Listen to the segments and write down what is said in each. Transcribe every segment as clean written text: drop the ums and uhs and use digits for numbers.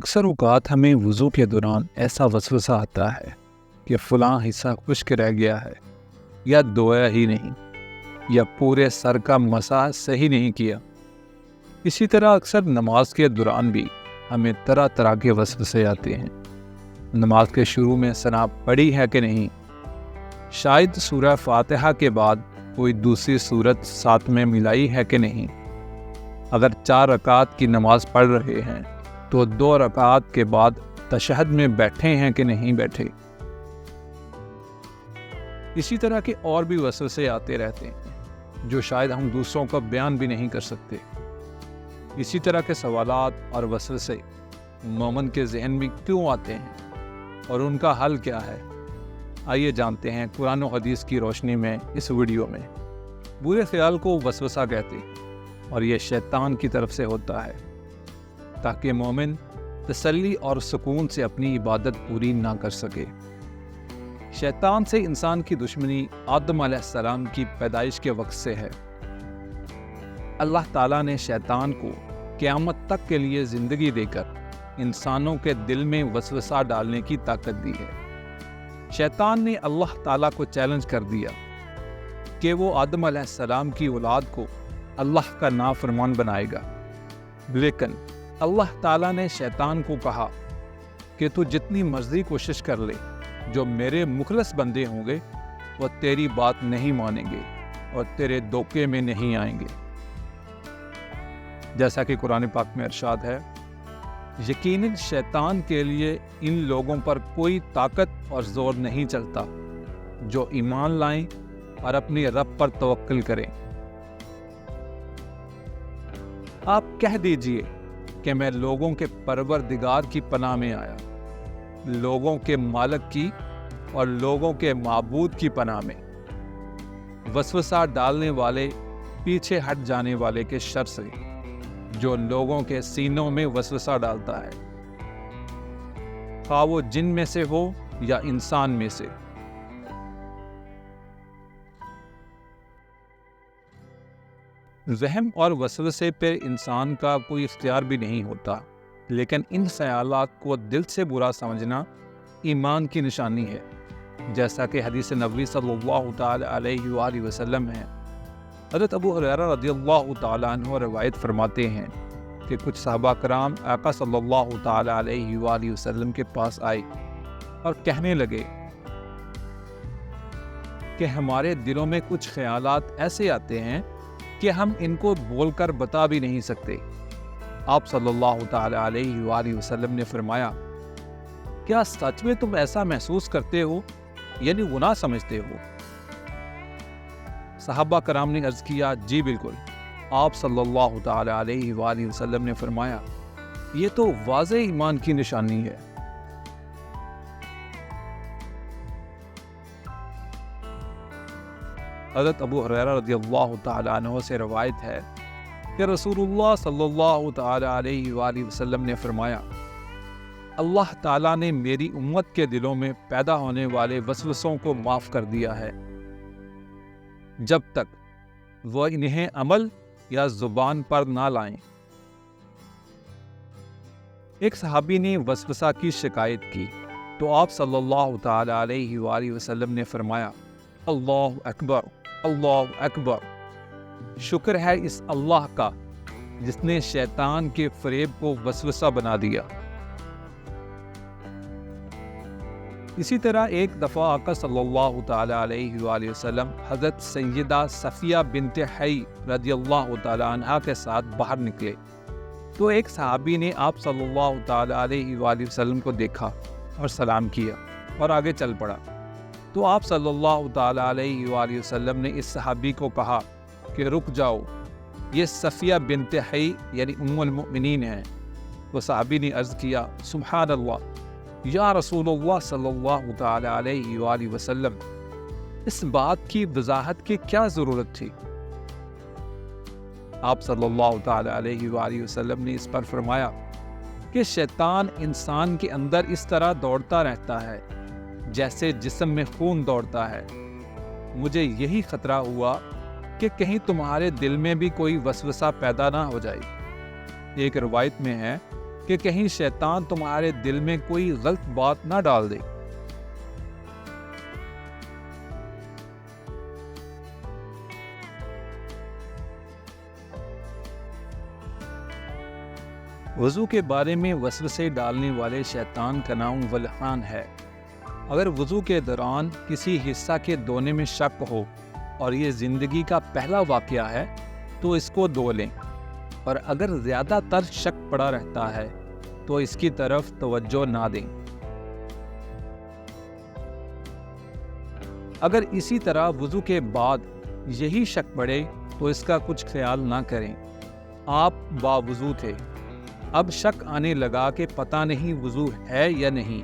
اکثر اوقات ہمیں وضو کے دوران ایسا وسوسہ آتا ہے کہ فلاں حصہ خشک رہ گیا ہے، یا دھویا ہی نہیں، یا پورے سر کا مسح صحیح نہیں کیا۔ اسی طرح اکثر نماز کے دوران بھی ہمیں طرح طرح کے وسوسے آتے ہیں۔ نماز کے شروع میں ثنا پڑھی ہے کہ نہیں، شاید سورہ فاتحہ کے بعد کوئی دوسری سورت ساتھ میں ملائی ہے کہ نہیں، اگر 4 رکعت کی نماز پڑھ رہے ہیں تو 2 رکعت کے بعد تشہد میں بیٹھے ہیں کہ نہیں بیٹھے۔ اسی طرح کے اور بھی وسوسے آتے رہتے ہیں جو شاید ہم دوسروں کا بیان بھی نہیں کر سکتے۔ اسی طرح کے سوالات اور وسوسے مومن کے ذہن میں کیوں آتے ہیں اور ان کا حل کیا ہے، آئیے جانتے ہیں قرآن و حدیث کی روشنی میں اس ویڈیو میں۔ برے خیال کو وسوسہ کہتے ہیں اور یہ شیطان کی طرف سے ہوتا ہے تاکہ مومن تسلی اور سکون سے اپنی عبادت پوری نہ کر سکے۔ شیطان سے انسان کی دشمنی آدم علیہ السلام کی پیدائش کے وقت سے ہے۔ اللہ تعالیٰ نے شیطان کو قیامت تک کے لیے زندگی دے کر انسانوں کے دل میں وسوسہ ڈالنے کی طاقت دی ہے۔ شیطان نے اللہ تعالیٰ کو چیلنج کر دیا کہ وہ آدم علیہ السلام کی اولاد کو اللہ کا نافرمان بنائے گا، لیکن اللہ تعالیٰ نے شیطان کو کہا کہ تو جتنی مرضی کوشش کر لے، جو میرے مخلص بندے ہوں گے وہ تیری بات نہیں مانیں گے اور تیرے دھوکے میں نہیں آئیں گے۔ جیسا کہ قرآن پاک میں ارشاد ہے، یقیناً شیطان کے لیے ان لوگوں پر کوئی طاقت اور زور نہیں چلتا جو ایمان لائیں اور اپنی رب پر توکل کریں۔ آپ کہہ دیجئے کہ میں لوگوں کے پروردگار کی پناہ میں آیا، لوگوں کے مالک کی اور لوگوں کے معبود کی پناہ میں، وسوسہ ڈالنے والے، پیچھے ہٹ جانے والے کے شر سے جو لوگوں کے سینوں میں وسوسہ ڈالتا ہے، خواہ وہ جن میں سے ہو یا انسان میں سے۔ وہم اور وسوسے پر انسان کا کوئی اختیار بھی نہیں ہوتا، لیکن ان خیالات کو دل سے برا سمجھنا ایمان کی نشانی ہے، جیسا کہ حدیث نبوی صلی اللہ تعالی علیہ وآلہ وسلم ہے۔ حضرت ابو ہریرہ رضی اللہ تعالیٰ عنہ روایت فرماتے ہیں کہ کچھ صحابہ کرام آقا صلی اللہ تعالی علیہ وآلہ وسلم کے پاس آئے اور کہنے لگے کہ ہمارے دلوں میں کچھ خیالات ایسے آتے ہیں کہ ہم ان کو بول کر بتا بھی نہیں سکتے۔ آپ صلی اللہ تعالی علیہ وآلہ وسلم نے فرمایا، کیا سچ میں تم ایسا محسوس کرتے ہو، یعنی گناہ سمجھتے ہو؟ صحابہ کرام نے عرض کیا، جی بالکل۔ آپ صلی اللہ تعالی علیہ وآلہ وسلم نے فرمایا، یہ تو واضح ایمان کی نشانی ہے۔ حضرت ابو ہریرہ رضی اللہ تعالی عنہ سے روایت ہے کہ رسول اللہ صلی اللہ تعالی علیہ وآلہ وسلم نے فرمایا، اللہ تعالیٰ نے میری امت کے دلوں میں پیدا ہونے والے وسوسوں کو معاف کر دیا ہے، جب تک وہ انہیں عمل یا زبان پر نہ لائیں۔ ایک صحابی نے وسوسہ کی شکایت کی تو آپ صلی اللہ تعالی علیہ وآلہ وسلم نے فرمایا، اللہ اکبر، اللہ اکبر، شکر ہے اس اللہ کا جس نے شیطان کے فریب کو وسوسہ بنا دیا۔ اسی طرح ایک دفعہ آقا صلی اللہ تعالی علیہ وآلہ وسلم حضرت سیدہ صفیہ بنت حی رضی اللہ تعالی عنہا کے ساتھ باہر نکلے تو ایک صحابی نے آپ صلی اللہ تعالی علیہ وآلہ وسلم کو دیکھا اور سلام کیا اور آگے چل پڑا، تو آپ صلی اللہ تعالی علیہ وآلہ وسلم نے اس صحابی کو کہا کہ رک جاؤ، یہ صفیہ بنت حی یعنی ام المؤمنین ہیں۔ وہ صحابی نے عرض کیا، سبحان اللہ یا رسول اللہ صلی اللہ تعالی علیہ وآلہ وسلم، اس بات کی وضاحت کی کیا ضرورت تھی؟ آپ صلی اللہ تعالی علیہ وآلہ وسلم نے اس پر فرمایا کہ شیطان انسان کے اندر اس طرح دوڑتا رہتا ہے جیسے جسم میں خون دوڑتا ہے۔ مجھے یہی خطرہ ہوا کہ کہیں تمہارے دل میں بھی کوئی وسوسہ پیدا نہ ہو جائے۔ ایک روایت میں ہے کہ کہیں شیطان تمہارے دل میں کوئی غلط بات نہ ڈال دے۔ وضو کے بارے میں وسوسے ڈالنے والے شیطان کا نام ولحان ہے۔ اگر وضو کے دوران کسی حصہ کے دھونے میں شک ہو اور یہ زندگی کا پہلا واقعہ ہے تو اس کو دھو لیں، اور اگر زیادہ تر شک پڑا رہتا ہے تو اس کی طرف توجہ نہ دیں۔ اگر اسی طرح وضو کے بعد یہی شک پڑے تو اس کا کچھ خیال نہ کریں۔ آپ باوضو تھے، اب شک آنے لگا کہ پتہ نہیں وضو ہے یا نہیں۔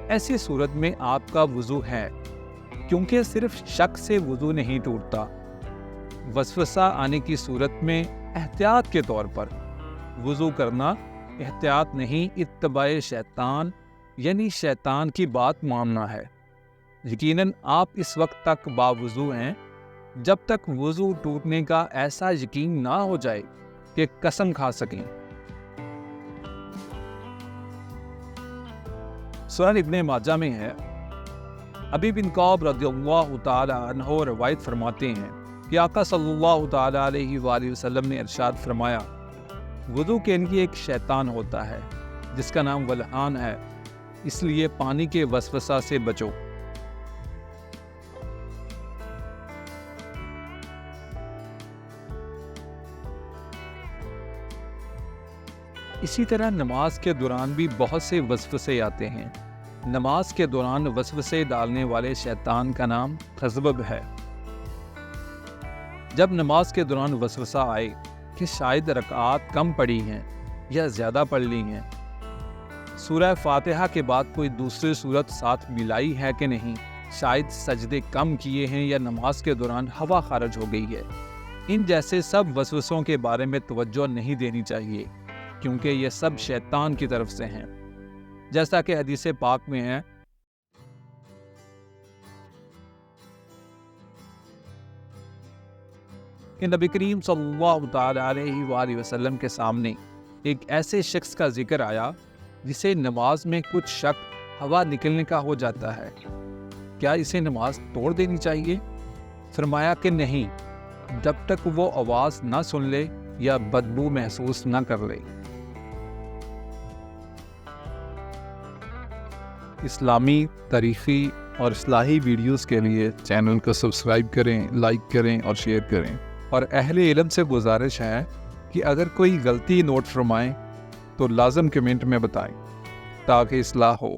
ایسی صورت میں آپ کا وضو ہے، کیونکہ صرف شک سے وضو نہیں ٹوٹتا۔ وسوسہ آنے کی صورت میں احتیاط کے طور پر وضو کرنا احتیاط نہیں، اتباع شیطان یعنی شیطان کی بات ماننا ہے۔ یقیناً آپ اس وقت تک باوضو ہیں جب تک وضو ٹوٹنے کا ایسا یقین نہ ہو جائے کہ قسم کھا سکیں۔ سنن ابن ماجہ میں ہے، ابی بن کعب رضی اللہ تعالی عنہ روایت فرماتے ہیں کہ آقا صلی اللہ تعالی علیہ وآلہ وسلم نے ارشاد فرمایا، وضو کے لیے ایک شیطان ہوتا ہے جس کا نام ولحان ہے، اس لیے پانی کے وسوسہ سے بچو۔ اسی طرح نماز کے دوران بھی بہت سے وسوسے آتے ہیں۔ نماز کے دوران وسوسے ڈالنے والے شیطان کا نام خزبب ہے۔ جب نماز کے دوران وسوسہ آئے کہ شاید رکعات کم پڑھی ہیں یا زیادہ پڑھ لی ہیں، سورہ فاتحہ کے بعد کوئی دوسری سورت ساتھ ملائی ہے کہ نہیں، شاید سجدے کم کیے ہیں یا نماز کے دوران ہوا خارج ہو گئی ہے، ان جیسے سب وسوسوں کے بارے میں توجہ نہیں دینی چاہیے، کیونکہ یہ سب شیطان کی طرف سے ہیں۔ جیسا کہ حدیث پاک میں ہے، کہ نبی کریم صلی اللہ تعالی علیہ وآلہ وسلم کے سامنے ایک ایسے شخص کا ذکر آیا جسے نماز میں کچھ شک ہوا نکلنے کا ہو جاتا ہے، کیا اسے نماز توڑ دینی چاہیے؟ فرمایا کہ نہیں، جب تک وہ آواز نہ سن لے یا بدبو محسوس نہ کر لے۔ اسلامی، تاریخی اور اصلاحی ویڈیوز کے لیے چینل کو سبسکرائب کریں، لائک کریں اور شیئر کریں، اور اہل علم سے گزارش ہے کہ اگر کوئی غلطی نوٹ فرمائیں تو لازم کمنٹ میں بتائیں تاکہ اصلاح ہو۔